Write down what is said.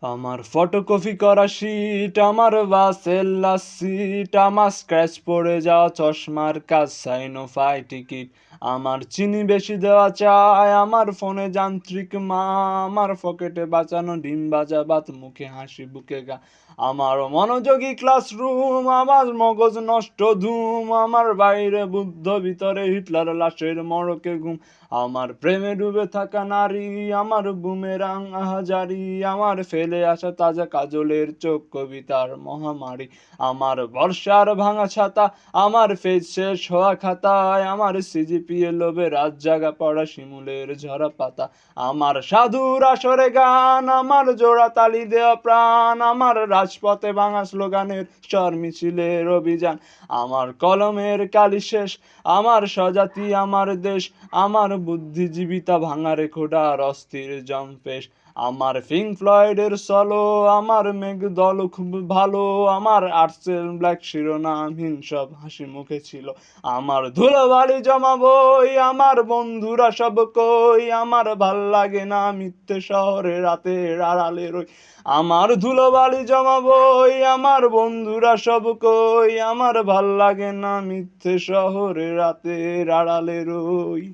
আমার ফটোকপি করা শিট, আমার বাসের লাস্ট সিট, আমার স্ক্র্যাচ পড়ে যাওয়া চশমার কাজ, সাইনোফাই টিকিট, আমার চিনি বেশি দেওয়া চায়, আমার ফোনে যান্ত্রিক মা, আমার পকেটে বাঁচানো ডিম ভাজা ভাত, মুখে হাসি বুকে গা, আমার মনোযোগী ক্লাসরুম, আমার মগজ নষ্ট ধুম, আমার বাইরে বুদ্ধ ভিতরে হিটলার লাশের মড়কে ঘুম, আমার প্রেমে ডুবে থাকা নারী, আমার বুমেরাং আহাজারি, আমার ফেলে আসা তাজা কাজলের চোখ কবিতার মহামারী, আমার বর্ষার ভাঙা ছাতা, আমার ফেজ শেষ হওয়া খাতায়, আমার সিজিপিএ লোভে রাত জাগা পড়া শিমুলের ঝরা পাতা, আমার সাধুর আসরে গান, আমার জোড়া তালি দেওয়া প্রাণ, আমার রাজপথে ভাঙা স্লোগানের স্বর মিছিলের অভিযান, আমার কলমের কালি শেষ, আমার স্বজাতি আমার দেশ, আমার বুদ্ধিজীবিতা ভাঙা রেখোডার অস্থির জম্পেশ, আমার পিঙ্ক ফ্লয়েডের সলো, আমার মেঘদল খুব ভালো, আমার আর্টসেল ব্ল্যাক শিরোনামহীন সব হাসি মুখে ছিল, আমার ধুলোবালি জমা বই, আমার বন্ধুরা সব কই, আমার ভাল লাগে না মিথ্যে শহরে রাতের আড়ালে রই, আমার ধুলোবালি জমা বই, আমার বন্ধুরা সব কই, আমার ভাল লাগে না মিথ্যে শহরে রাতের আড়ালে রই।